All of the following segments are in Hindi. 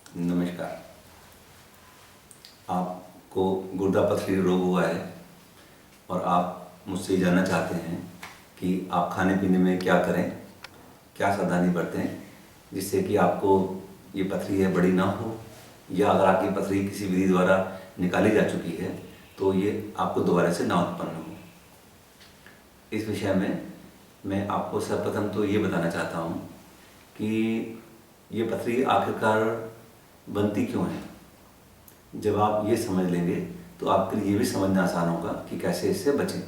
नमस्कार। आपको गुर्दा पथरी रोग हुआ है और आप मुझसे ये जानना चाहते हैं कि आप खाने पीने में क्या करें, क्या सावधानी बरतें जिससे कि आपको ये पथरी है बड़ी ना हो, या अगर आपकी पथरी किसी विधि द्वारा निकाली जा चुकी है तो ये आपको दोबारा से ना उत्पन्न हो। इस विषय में मैं आपको सर्वप्रथम तो ये बताना चाहता हूँ कि ये पथरी आखिरकार बनती क्यों है। जब आप ये समझ लेंगे तो आपके लिए ये भी समझना आसान होगा कि कैसे इससे बचें।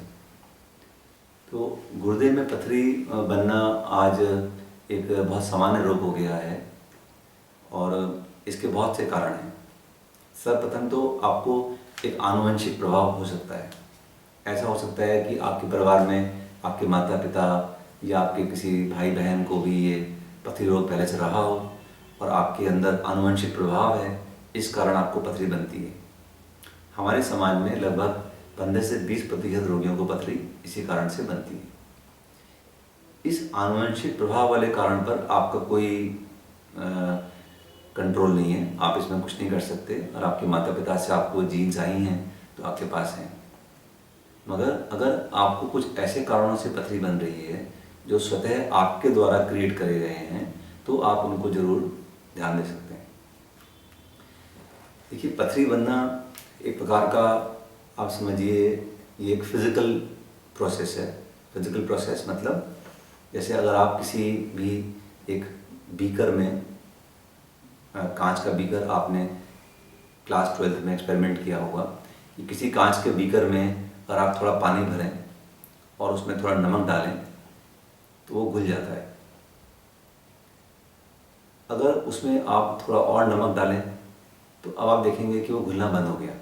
तो गुर्दे में पथरी बनना आज एक बहुत सामान्य रोग हो गया है और इसके बहुत से कारण हैं। सर्वप्रथम तो आपको एक आनुवंशिक प्रभाव हो सकता है। ऐसा हो सकता है कि आपके परिवार में आपके माता पिता या आपके किसी भाई बहन को भी ये पथरी रोग पहले से रहा हो और आपके अंदर आनुवंशिक प्रभाव है, इस कारण आपको पथरी बनती है। हमारे समाज में लगभग 15 से 20% रोगियों को पथरी इसी कारण से बनती है। इस आनुवंशिक प्रभाव वाले कारण पर आपका कोई कंट्रोल नहीं है, आप इसमें कुछ नहीं कर सकते और आपके माता पिता से आपको जीन्स आई हैं तो आपके पास हैं। मगर अगर आपको कुछ ऐसे कारणों से पथरी बन रही है जो स्वतः आपके द्वारा क्रिएट करे गए हैं तो आप उनको जरूर ध्यान दे सकते हैं। देखिए, पथरी बनना एक प्रकार का, आप समझिए, ये एक फिजिकल प्रोसेस है। फिजिकल प्रोसेस मतलब जैसे अगर आप किसी भी एक बीकर में, कांच का बीकर, आपने क्लास 12th में एक्सपेरिमेंट किया होगा कि किसी कांच के बीकर में अगर आप थोड़ा पानी भरें और उसमें थोड़ा नमक डालें तो वो घुल जाता है। अगर उसमें आप थोड़ा और नमक डालें तो अब आप देखेंगे कि वो घुलना बंद हो गया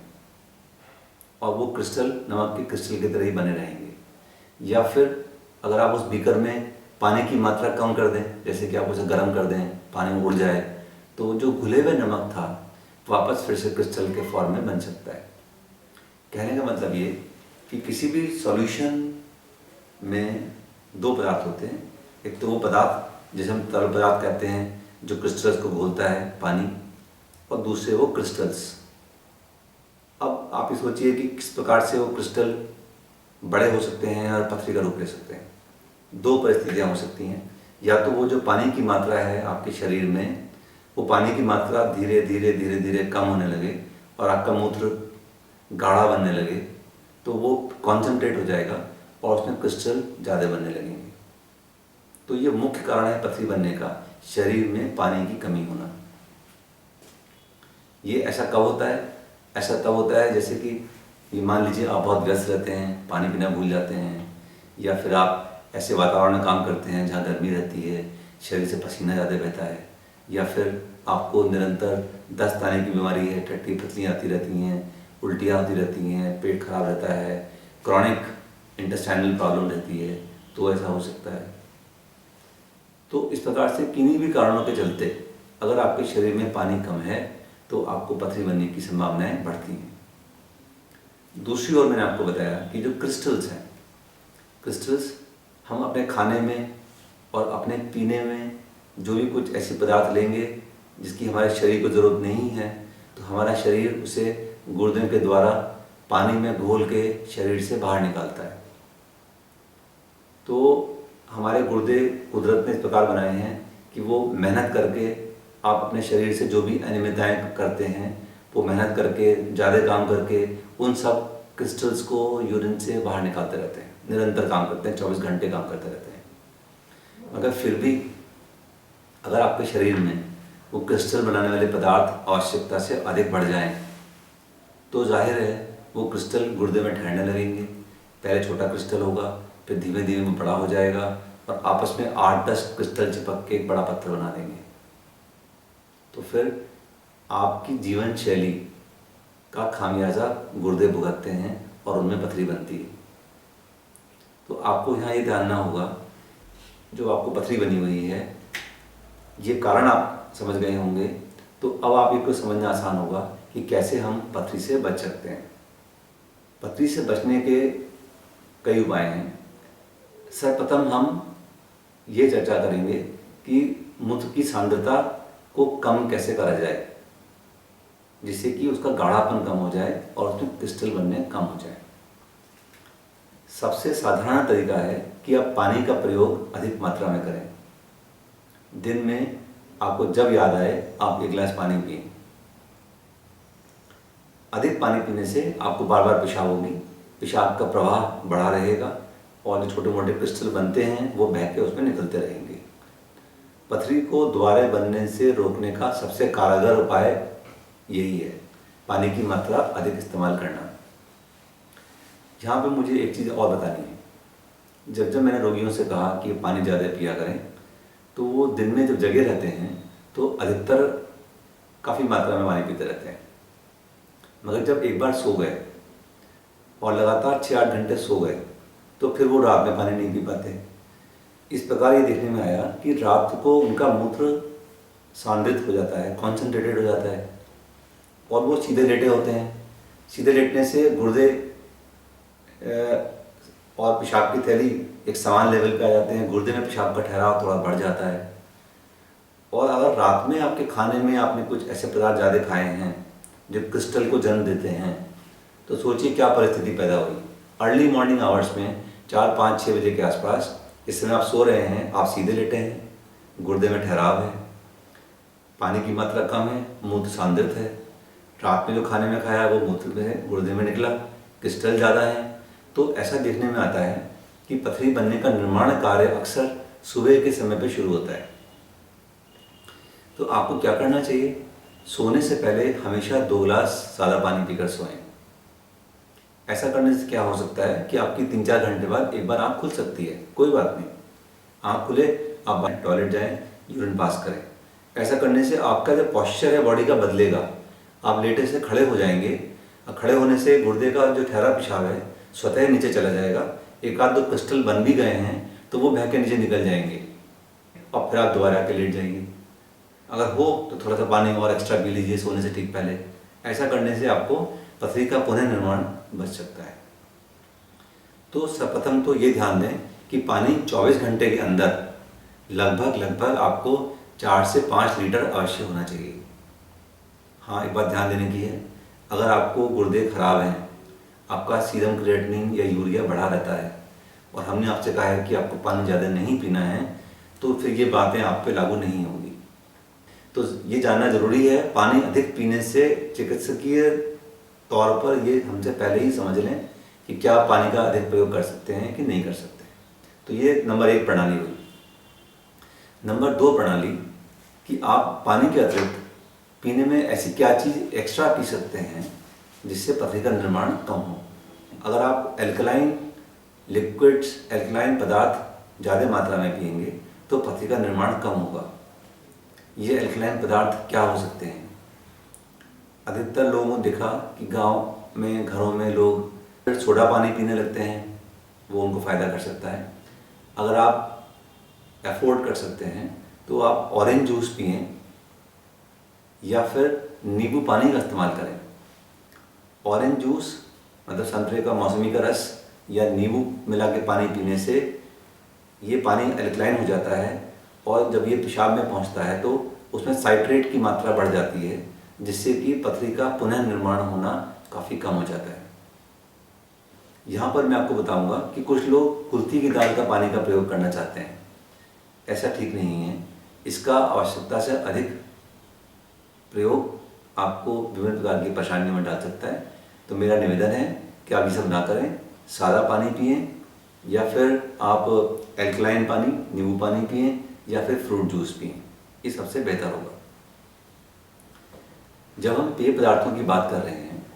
और वो क्रिस्टल नमक के क्रिस्टल की तरह ही बने रहेंगे। या फिर अगर आप उस बीकर में पानी की मात्रा कम कर दें, जैसे कि आप उसे गर्म कर दें, पानी में उड़ जाए, तो जो घुले हुए नमक था वापस फिर से क्रिस्टल के फॉर्म में बन सकता है। कहने का मतलब ये कि किसी भी सॉल्यूशन में दो पदार्थ होते हैं। एक तो वो पदार्थ जिसे हम तरल पदार्थ कहते हैं जो क्रिस्टल्स को घोलता है, पानी, और दूसरे वो क्रिस्टल्स। अब आप ये सोचिए कि किस प्रकार से वो क्रिस्टल बड़े हो सकते हैं और पथरी का रूप ले सकते हैं। दो परिस्थितियां हो सकती हैं, या तो वो जो पानी की मात्रा है आपके शरीर में, वो पानी की मात्रा धीरे धीरे धीरे धीरे कम होने लगे और आपका मूत्र गाढ़ा बनने लगे तो वो कॉन्सेंट्रेट हो जाएगा और उसमें क्रिस्टल ज़्यादा बनने लगेंगे। तो ये मुख्य कारण है पथरी बनने का, शरीर में पानी की कमी होना। ये ऐसा कब होता है? ऐसा तब होता है जैसे कि ये मान लीजिए आप बहुत व्यस्त रहते हैं, पानी पीना भूल जाते हैं, या फिर आप ऐसे वातावरण में काम करते हैं जहाँ गर्मी रहती है, शरीर से पसीना ज़्यादा बहता है, या फिर आपको निरंतर दस्त आने की बीमारी है, टट्टी पतलियाँ आती रहती हैं, उल्टियाँ होती रहती हैं, पेट खराब रहता है, क्रॉनिक इंटेस्टाइनल प्रॉब्लम रहती है, तो ऐसा हो सकता है। तो इस प्रकार से किन्हीं भी कारणों के चलते अगर आपके शरीर में पानी कम है तो आपको पथरी बनने की संभावनाएं बढ़ती हैं। दूसरी ओर मैंने आपको बताया कि जो क्रिस्टल्स हैं, क्रिस्टल्स हम अपने खाने में और अपने पीने में जो भी कुछ ऐसे पदार्थ लेंगे जिसकी हमारे शरीर को ज़रूरत नहीं है, तो हमारा शरीर उसे गुर्दे के द्वारा पानी में घोल के शरीर से बाहर निकालता है। तो हमारे गुर्दे कुदरत ने इस प्रकार बनाए हैं कि वो मेहनत करके, आप अपने शरीर से जो भी अनियमितताएं करते हैं वो मेहनत करके, ज़्यादा काम करके, उन सब क्रिस्टल्स को यूरिन से बाहर निकालते रहते हैं, निरंतर काम करते हैं, 24 घंटे काम करते रहते हैं। मगर फिर भी अगर आपके शरीर में वो क्रिस्टल बनाने वाले पदार्थ आवश्यकता से अधिक बढ़ जाएं तो जाहिर है वो क्रिस्टल गुर्दे में ठहरने लगेंगे। पहले छोटा क्रिस्टल होगा, फिर धीमे धीमे वो बड़ा हो जाएगा और आपस में 8-10 क्रिस्टल चिपक के एक बड़ा पत्थर बना देंगे। तो फिर आपकी जीवन शैली का खामियाजा गुर्दे भुगतते हैं और उनमें पथरी बनती है। तो आपको यहाँ ये ध्यान होगा, जो आपको पथरी बनी हुई है, ये कारण आप समझ गए होंगे, तो अब आप इसको समझना आसान होगा कि कैसे हम पथरी से बच सकते हैं। पथरी से बचने के कई उपाय हैं। सर्वप्रथम हम ये चर्चा करेंगे कि मूत्र की सांद्रता को कम कैसे करा जाए। जिससे कि उसका गाढ़ापन कम हो जाए और उसमें क्रिस्टल बनने कम हो जाए। सबसे साधारण तरीका है कि आप पानी का प्रयोग अधिक मात्रा में करें। दिन में आपको जब याद आए आप 1 गिलास पानी पिएं। अधिक पानी पीने से आपको बार बार पेशाब होगी, पेशाब का प्रवाह बढ़ा रहेगा और जो छोटे मोटे क्रिस्टल बनते हैं वो बह के उसमें निकलते रहेंगे। पथरी को दोबारा बनने से रोकने का सबसे कारगर उपाय यही है, पानी की मात्रा अधिक इस्तेमाल करना। यहाँ पे मुझे एक चीज़ और बतानी है। जब मैंने रोगियों से कहा कि पानी ज़्यादा पिया करें, तो वो दिन में जब जगे रहते हैं तो अधिकतर काफ़ी मात्रा में पानी पीते रहते हैं, मगर जब एक बार सो गए और लगातार 6-8 घंटे सो गए तो फिर वो रात में पानी नहीं पी पाते। इस प्रकार ये देखने में आया कि रात को उनका मूत्र सांद्रित हो जाता है, कॉन्सेंट्रेटेड हो जाता है और वो सीधे लेटे होते हैं। सीधे लेटने से गुर्दे और पेशाब की थैली एक समान लेवल पे आ जाते हैं, गुर्दे में पेशाब का ठहराव थोड़ा बढ़ जाता है। और अगर रात में आपके खाने में आपने कुछ ऐसे पदार्थ ज़्यादा खाए हैं जो क्रिस्टल को जन्म देते हैं, तो सोचिए क्या परिस्थिति पैदा हुई। अर्ली मॉर्निंग आवर्स में 4, 5, 6 बजे के आसपास, इस समय आप सो रहे हैं, आप सीधे लेटे हैं, गुर्दे में ठहराव है, पानी की मात्रा कम है, मूत्र सांद्रित है, रात में जो खाने में खाया वो मूत्र में गुर्दे में निकला, क्रिस्टल ज़्यादा है। तो ऐसा देखने में आता है कि पथरी बनने का निर्माण कार्य अक्सर सुबह के समय पे शुरू होता है। तो आपको क्या करना चाहिए? सोने से पहले हमेशा 2 गिलास सादा पानी पीकर सोएं। ऐसा करने से क्या हो सकता है कि आपकी 3-4 घंटे बाद एक बार आँख खुल सकती है, कोई बात नहीं, आँख खुले, आप टॉयलेट जाएं, यूरिन पास करें। ऐसा करने से आपका जो पॉस्चर है बॉडी का बदलेगा, आप लेटे से खड़े हो जाएंगे और खड़े होने से गुर्दे का जो ठहरा पेशाब है स्वतः नीचे चला जाएगा। 1-2 क्रिस्टल बन भी गए हैं तो वो बह के नीचे निकल जाएंगे और फिर आप दोबारा आके लेट जाएंगे। अगर हो तो थोड़ा सा पानी और एक्स्ट्रा पी लीजिए सोने से ठीक पहले। ऐसा करने से आपको पथरी का पुनर्निर्माण बच सकता है। तो सर्वप्रथम तो ये ध्यान दें कि पानी 24 घंटे के अंदर लगभग आपको 4 से 5 लीटर अवश्य होना चाहिए। हाँ, एक बात ध्यान देने की है, अगर आपको गुर्दे खराब हैं, आपका सीरम क्रिएटिनिन या यूरिया बढ़ा रहता है और हमने आपसे कहा है कि आपको पानी ज़्यादा नहीं पीना है, तो फिर ये बातें आप पे लागू नहीं होंगी। तो ये जानना ज़रूरी है, पानी अधिक पीने से चिकित्सकीय तौर पर ये हमसे पहले ही समझ लें कि क्या आप पानी का अधिक प्रयोग कर सकते हैं कि नहीं कर सकते। तो ये नंबर 1 प्रणाली हुई। नंबर 2 प्रणाली कि आप पानी के अतिरिक्त पीने में ऐसी क्या चीज़ एक्स्ट्रा पी सकते हैं जिससे पथरी का निर्माण कम हो। अगर आप एल्कलाइन लिक्विड्स, एल्कलाइन पदार्थ ज़्यादा मात्रा में पिएंगे तो पथरी का निर्माण कम होगा। ये एल्कलाइन पदार्थ क्या हो सकते हैं? अधिकतर लोगों को देखा कि गांव में घरों में लोग सोडा पानी पीने लगते हैं, वो उनको फ़ायदा कर सकता है। अगर आप अफोर्ड कर सकते हैं तो आप ऑरेंज जूस पिएं या फिर नींबू पानी का इस्तेमाल करें। ऑरेंज जूस मतलब संतरे का मौसमी का रस या नींबू मिला के पानी पीने से ये पानी एल्कलाइन हो जाता है और जब ये पेशाब में पहुंचता है तो उसमें साइट्रेट की मात्रा बढ़ जाती है, जिससे कि पथरी का पुनर्निर्माण होना काफ़ी कम हो जाता है। यहाँ पर मैं आपको बताऊंगा कि कुछ लोग कुल्थी की दाल का पानी का प्रयोग करना चाहते हैं। ऐसा ठीक नहीं है, इसका आवश्यकता से अधिक प्रयोग आपको विभिन्न प्रकार की परेशानियों में डाल सकता है। तो मेरा निवेदन है कि आप ये सब ना करें, सादा पानी पिएं या फिर आप एल्कलाइन पानी, नींबू पानी पिएं या फिर फ्रूट जूस पिएं, ये सबसे बेहतर होगा। जब हम पेय पदार्थों की बात कर रहे हैं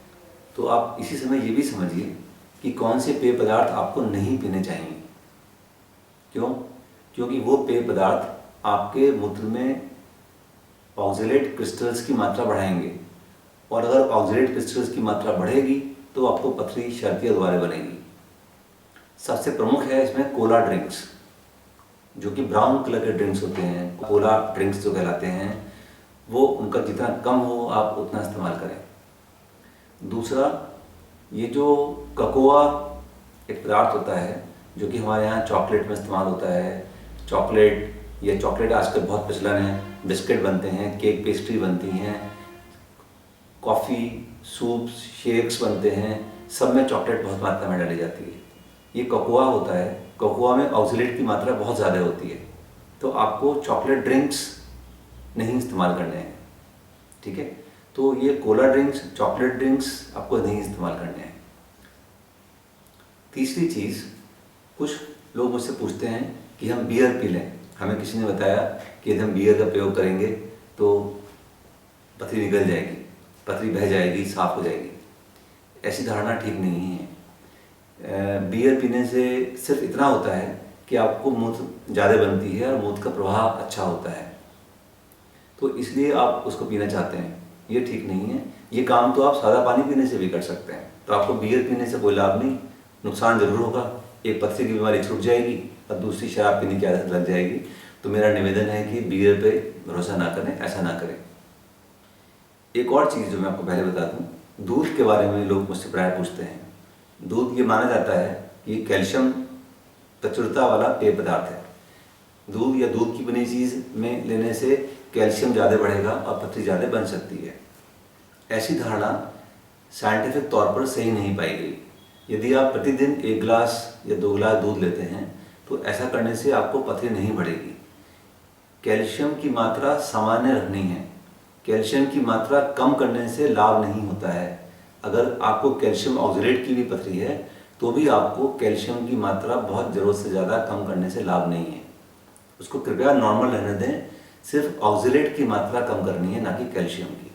तो आप इसी समय ये भी समझिए कि कौन से पेय पदार्थ आपको नहीं पीने चाहिए। क्यों? क्योंकि वो पेय पदार्थ आपके मूत्र में ऑक्जेलेट क्रिस्टल्स की मात्रा बढ़ाएंगे और अगर ऑक्जेलेट क्रिस्टल्स की मात्रा बढ़ेगी तो आपको पथरी शर्तिया दोबारा बनेगी। सबसे प्रमुख है इसमें कोला ड्रिंक्स, जो कि ब्राउन कलर के ड्रिंक्स होते हैं, कोला ड्रिंक्स जो कहलाते हैं, वो उनका जितना कम हो आप उतना इस्तेमाल करें। दूसरा, ये जो ककोआ एक पदार्थ होता है जो कि हमारे यहाँ चॉकलेट में इस्तेमाल होता है, चॉकलेट आजकल बहुत प्रचलन है, बिस्किट बनते हैं, केक पेस्ट्री बनती हैं, कॉफ़ी, सूप्स, शेक्स बनते हैं, सब में चॉकलेट बहुत मात्रा में डाली जाती है। ये कोकोआ होता है, कोकोआ में ऑक्जेलेट की मात्रा बहुत ज़्यादा होती है। तो आपको चॉकलेट ड्रिंक्स नहीं इस्तेमाल करने हैं, ठीक है। तो ये कोला ड्रिंक्स, चॉकलेट ड्रिंक्स आपको नहीं इस्तेमाल करने हैं। तीसरी चीज़, कुछ लोग मुझसे पूछते हैं कि हम बियर पी लें। हमें किसी ने बताया कि यदि हम बियर का प्रयोग करेंगे तो पथरी निकल जाएगी, पथरी बह जाएगी, साफ हो जाएगी। ऐसी धारणा ठीक नहीं है। बियर पीने से सिर्फ इतना होता है कि आपको मूत्र ज़्यादा बनती है और मूत्र का प्रवाह अच्छा होता है, तो इसलिए आप उसको पीना चाहते हैं। ये ठीक नहीं है। ये काम तो आप सादा पानी पीने से भी कर सकते हैं। तो आपको बियर पीने से कोई लाभ नहीं, नुकसान ज़रूर होगा। एक पथरी की बीमारी छूट जाएगी और दूसरी शराब पीने की आदत लग जाएगी। तो मेरा निवेदन है कि बियर पे भरोसा ना करें, ऐसा ना करें। एक और चीज़ जो मैं आपको पहले बता दूं, दूध के बारे में लोग मुझसे प्राय पूछते हैं। दूध ये माना जाता है कि कैल्शियम प्रचुरता वाला पेय पदार्थ है। दूध या दूध की बनी चीज़ में लेने से कैल्शियम ज़्यादा बढ़ेगा और पथरी ज़्यादा बन सकती है। ऐसी धारणा साइंटिफिक तौर पर सही नहीं पाई गई। यदि आप प्रतिदिन 1 गिलास या 2 गिलास दूध लेते हैं तो ऐसा करने से आपको पथरी नहीं बढ़ेगी। कैल्शियम की मात्रा सामान्य रखनी है। कैल्शियम की मात्रा कम करने से लाभ नहीं होता है। अगर आपको कैल्शियम ऑक्जेलेट की भी पथरी है तो भी आपको कैल्शियम की मात्रा बहुत ज़रूरत से ज़्यादा कम करने से लाभ नहीं है। उसको कृपया नॉर्मल रहने दें। सिर्फ ऑक्जेलेट की मात्रा कम करनी है, ना कि कैल्शियम की।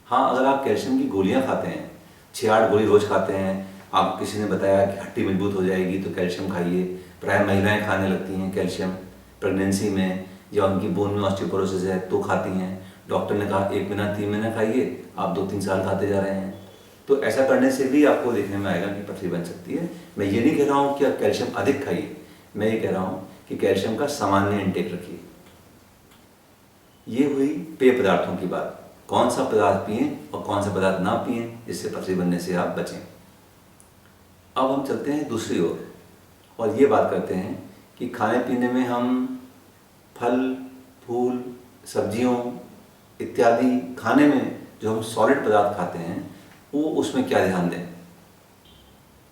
हाँ, अगर आप कैल्शियम की गोलियां खाते हैं, 6-8 गोली रोज़ खाते हैं, आपको किसी ने बताया कि हड्डी मजबूत हो जाएगी तो कैल्शियम खाइए। प्राय महिलाएं खाने लगती हैं कैल्शियम प्रेगनेंसी में, या उनकी बोन में ऑस्टियोपोरोसिस है तो खाती हैं। डॉक्टर ने कहा 1 महीना 3 महीना खाइए, आप 2-3 साल खाते जा रहे हैं। तो ऐसा करने से भी आपको देखने में आएगा कि पथरी बन सकती है। मैं ये नहीं कह रहा हूँ कि आप कैल्शियम अधिक खाइए, मैं ये कह रहा हूँ कि कैल्शियम का सामान्य इंटेक रखिए। ये हुई पेय पदार्थों की बात। कौन सा पदार्थ पिएं और कौन सा पदार्थ ना पिएं जिससे पथरी बनने से आप बचें। अब हम चलते हैं दूसरी ओर और ये बात करते हैं कि खाने पीने में हम फल, फूल, सब्जियों इत्यादि खाने में जो हम सॉलिड पदार्थ खाते हैं वो उसमें क्या ध्यान दें।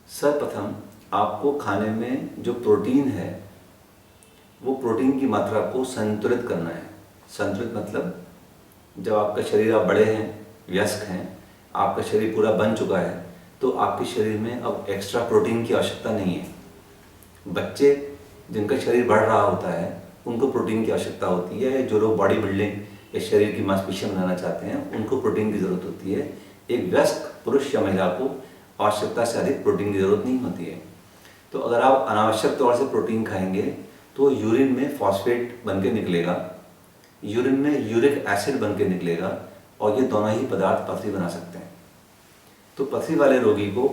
सर्वप्रथम आपको खाने में जो प्रोटीन है वो प्रोटीन की मात्रा को संतुलित करना है। संतुलित मतलब जब आपका शरीर, आप बड़े हैं, वयस्क हैं, आपका शरीर पूरा बन चुका है तो आपके शरीर में अब एक्स्ट्रा प्रोटीन की आवश्यकता नहीं है। बच्चे जिनका शरीर बढ़ रहा होता है उनको प्रोटीन की आवश्यकता होती है। जो लोग बॉडी बिल्डिंग या शरीर की मांसपेशियां बनाना चाहते हैं उनको प्रोटीन की ज़रूरत होती है। एक वयस्क पुरुष या महिला को आवश्यकता से अधिक प्रोटीन की ज़रूरत नहीं होती है। तो अगर आप अनावश्यक तौर से प्रोटीन खाएंगे तो यूरिन में फॉस्फेट बन के निकलेगा, यूरिन में यूरिक एसिड बन के निकलेगा और ये दोनों ही पदार्थ पथरी बना सकते हैं। तो पथरी वाले रोगी को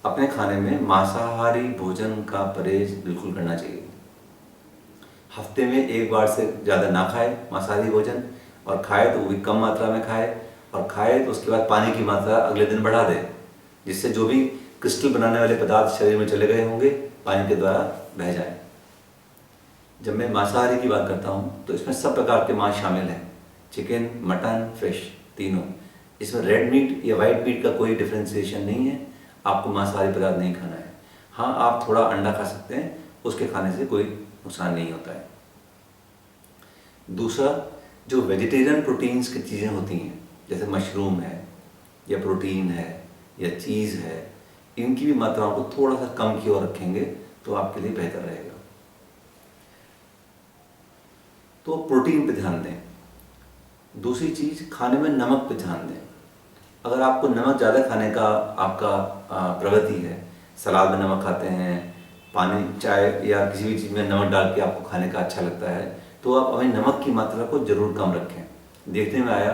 अपने खाने में मांसाहारी भोजन का परहेज बिल्कुल करना चाहिए। हफ्ते में 1 बार से ज़्यादा ना खाए मांसाहारी भोजन, और खाए तो वो भी कम मात्रा में खाए, और खाए तो उसके बाद पानी की मात्रा अगले दिन बढ़ा दे, जिससे जो भी क्रिस्टल बनाने वाले पदार्थ शरीर में चले गए होंगे पानी के द्वारा बह जाए। जब मैं मांसाहारी की बात करता हूँ तो इसमें सब प्रकार के मांस शामिल हैं, चिकन, मटन, फिश, तीनों। इसमें रेड मीट या वाइट मीट का कोई डिफ्रेंसिएशन नहीं है। आपको मांसाहारी पदार्थ नहीं खाना है। हाँ, आप थोड़ा अंडा खा सकते हैं, उसके खाने से कोई नुकसान नहीं होता है। दूसरा, जो वेजिटेरियन प्रोटीन्स की चीज़ें होती हैं जैसे मशरूम है या प्रोटीन है या चीज़ है, इनकी भी मात्राओं को थोड़ा सा कम की ओर रखेंगे तो आपके लिए बेहतर रहेगा। तो प्रोटीन पे ध्यान दें। दूसरी चीज़, खाने में नमक पे ध्यान दें। अगर आपको नमक ज़्यादा खाने का आपका प्रवृत्ति है, सलाद में नमक खाते हैं, पानी, चाय या किसी भी चीज़ में नमक डाल के आपको खाने का अच्छा लगता है, तो आप अपनी नमक की मात्रा को ज़रूर कम रखें। देखने में आया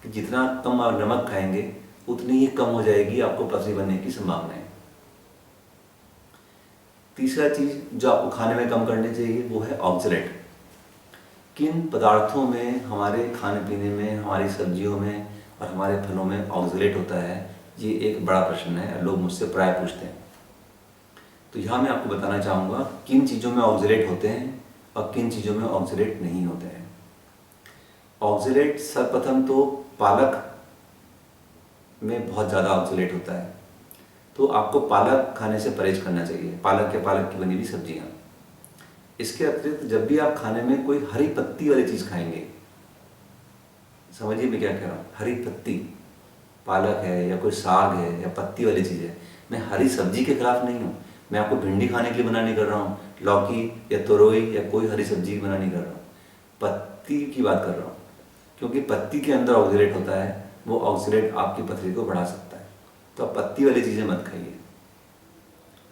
कि जितना कम आप नमक खाएंगे उतनी ही कम हो जाएगी आपको पथरी बनने की संभावनाएं। तीसरा चीज़ जो आपको खाने में कम करनी चाहिए वो है ऑक्जेलेट। किन पदार्थों में, हमारे खाने पीने में, हमारी सब्जियों में और हमारे फलों में ऑक्जेलेट होता है, ये एक बड़ा प्रश्न है। लोग मुझसे प्राय पूछते हैं। तो यहाँ मैं आपको बताना चाहूँगा किन चीज़ों में ऑक्जेलेट होते हैं और किन चीज़ों में ऑक्जेलेट नहीं होते हैं। ऑक्जेलेट सर्वप्रथम तो पालक में बहुत ज़्यादा ऑक्सलेट होता है, तो आपको पालक खाने से परहेज करना चाहिए, पालक या पालक की बनी हुई सब्जियाँ। इसके अतिरिक्त जब भी आप खाने में कोई हरी पत्ती वाली चीज़ खाएंगे, समझिए मैं क्या कह रहा हूँ, हरी पत्ती, पालक है या कोई साग है या पत्ती वाली चीज़ है, मैं हरी सब्जी के खिलाफ नहीं हूँ, मैं आपको भिंडी खाने के लिए मना नहीं कर रहा हूँ, लौकी या तोरई या कोई हरी सब्जी मना नहीं कर रहा हूँ, पत्ती की बात कर रहा हूँ, क्योंकि पत्ती के अंदर ऑक्सीडेट होता है, वो ऑक्सीडेट आपकी पथरी को बढ़ा सकता है। तो आप पत्ती वाली चीज़ें मत खाइए,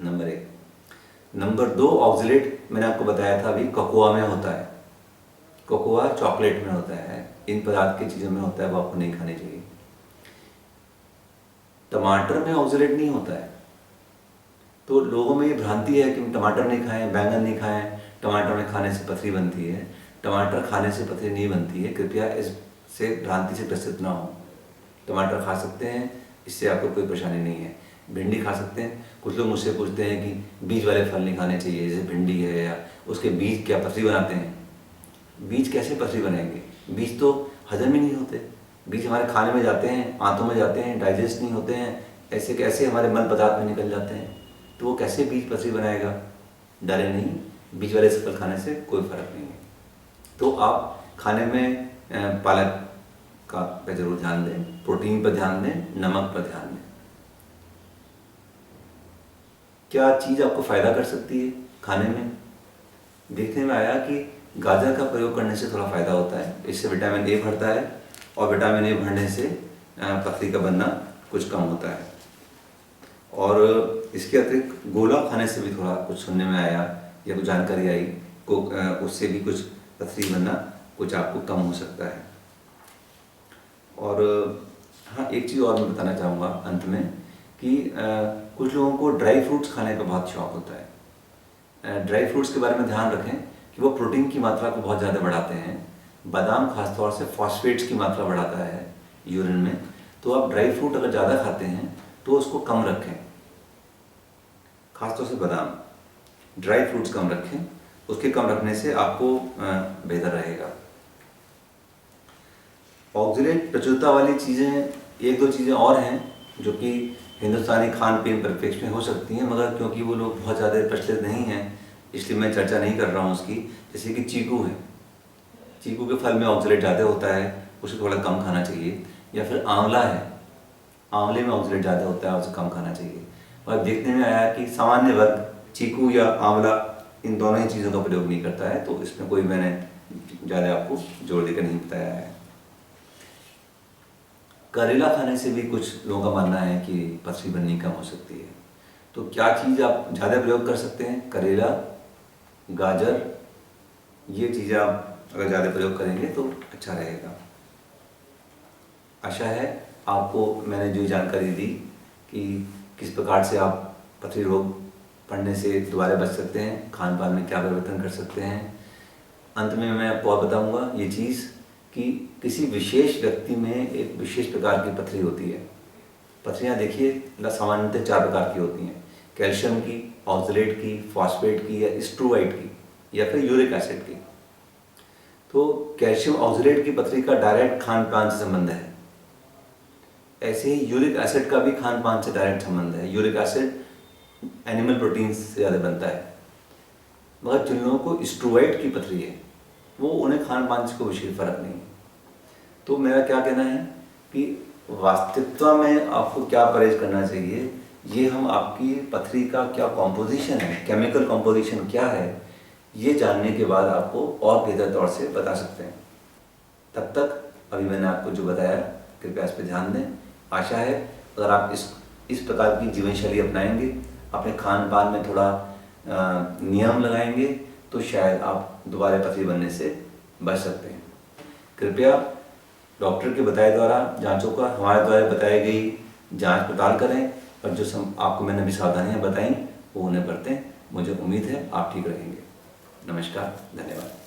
नंबर 1। नंबर 2, ऑक्सीडेट मैंने आपको बताया था अभी, कोकोआ में होता है, कोकोआ चॉकलेट में होता है, इन पदार्थ की चीज़ों में होता है, वो आपको नहीं खाने चाहिए। टमाटर में ऑक्सीडेट नहीं होता है, तो लोगों में ये भ्रांति है कि टमाटर नहीं खाएं, बैंगन नहीं खाएं, टमाटर में खाने से पथरी बनती है। टमाटर खाने से पथरी नहीं बनती है, कृपया इससे भ्रांति से ग्रसित ना हो। टमाटर खा सकते हैं, इससे आपको कोई परेशानी नहीं है। भिंडी खा सकते हैं। कुछ लोग मुझसे पूछते हैं कि बीज वाले फल नहीं खाने चाहिए, जैसे भिंडी है, या उसके बीज क्या पथरी बनाते हैं? बीज कैसे पथरी बनाएंगे? बीज तो हजम ही नहीं होते, बीज हमारे खाने में जाते हैं, आंतों में जाते हैं, डाइजेस्ट नहीं होते हैं, ऐसे कैसे हमारे मल पदार्थ में निकल जाते हैं, तो वो कैसे बीज पथरी बनाएगा? डरे नहीं, बीज वाले फल खाने से कोई फर्क नहीं है। तो आप खाने में पालक का पे जरूर ध्यान दें, प्रोटीन पर ध्यान दें, नमक पर ध्यान दें। क्या चीज़ आपको फ़ायदा कर सकती है खाने में? देखने में आया कि गाजर का प्रयोग करने से थोड़ा फ़ायदा होता है, इससे विटामिन ए बढ़ता है, और विटामिन ए बढ़ने से पथरी का बनना कुछ कम होता है। और इसके अतिरिक्त गोला खाने से भी थोड़ा कुछ सुनने में आया या कुछ जानकारी आई को, उससे भी कुछ पथरी बनना कुछ आपको कम हो सकता है। और हाँ, एक चीज़ और मैं बताना चाहूँगा अंत में कि कुछ लोगों को ड्राई फ्रूट्स खाने का बहुत शौक़ होता है। ड्राई फ्रूट्स के बारे में ध्यान रखें कि वो प्रोटीन की मात्रा को बहुत ज़्यादा बढ़ाते हैं। बादाम खासतौर से फॉस्फेट्स की मात्रा बढ़ाता है यूरिन में, तो आप ड्राई फ्रूट अगर ज़्यादा खाते हैं तो उसको कम रखें, खासतौर से बादाम, ड्राई फ्रूट्स कम रखें, उसके कम रखने से आपको बेहतर रहेगा। ऑक्सीडेंट प्रचुरता वाली चीज़ें, एक दो चीज़ें और हैं जो कि हिंदुस्तानी खान पीन परिप्रेक्ष्य में हो सकती हैं, मगर क्योंकि वो लोग बहुत ज़्यादा प्रचलित नहीं हैं इसलिए मैं चर्चा नहीं कर रहा हूँ उसकी। जैसे कि चीकू है, चीकू के फल में ऑक्सीडेंट ज़्यादा होता है, उसे थोड़ा कम खाना चाहिए। या फिर आंवला है, आंवले में ऑक्सीडेंट ज़्यादा होता है, उसे कम खाना चाहिए। और देखने में आया कि सामान्य वर्ग चीकू या आंवला इन दोनों ही चीज़ों का प्रयोग नहीं करता है, तो इसमें कोई मैंने ज़्यादा आपको जोर देकर नहीं बताया है। करेला खाने से भी कुछ लोगों का मानना है कि पथरी बननी कम हो सकती है। तो क्या चीज़ आप ज़्यादा प्रयोग कर सकते हैं? करेला, गाजर, ये चीज़ें आप अगर ज़्यादा प्रयोग करेंगे तो अच्छा रहेगा। आशा है आपको मैंने जो जानकारी दी कि किस प्रकार से आप पथरी रोग पड़ने से दोबारा बच सकते हैं, खान पान में क्या परिवर्तन कर सकते हैं। अंत में मैं आपको और बताऊँगा ये चीज़ कि किसी विशेष व्यक्ति में एक विशेष प्रकार की पथरी होती है। पथरियाँ देखिए सामान्यतः 4 प्रकार की होती हैं, कैल्शियम की, ऑक्सलेट की, फॉस्फेट की या स्ट्रोवाइट की या फिर यूरिक एसिड की। तो कैल्शियम ऑक्सलेट की पथरी का डायरेक्ट खान पान से संबंध है, ऐसे ही यूरिक एसिड का भी खान पान से डायरेक्ट संबंध है। यूरिक एसिड एनिमल प्रोटीन से ज़्यादा बनता है, मगर जिन लोगों को स्ट्रोवाइट की पथरी है वो उन्हें खान पान से कोई विशेष फर्क नहीं है। तो मेरा क्या कहना है कि वास्तविकता में आपको क्या परहेज करना चाहिए, ये हम आपकी पथरी का क्या कॉम्पोजिशन है, केमिकल कॉम्पोजिशन क्या है, ये जानने के बाद आपको और बेहतर तौर से बता सकते हैं। तब तक अभी मैंने आपको जो बताया कृपया इस पर ध्यान दें। आशा है अगर आप इस प्रकार की जीवन शैली अपनाएंगे, अपने खान पान में थोड़ा नियम लगाएंगे, तो शायद आप दोबारा पथरी बनने से बच सकते हैं। कृपया डॉक्टर के बताए द्वारा जांचों का, हमारे द्वारा बताई गई जांच पड़ताल करें, और जो आपको मैंने अभी सावधानियां बताई वो उन्हें बरतें। मुझे उम्मीद है आप ठीक रहेंगे। नमस्कार, धन्यवाद।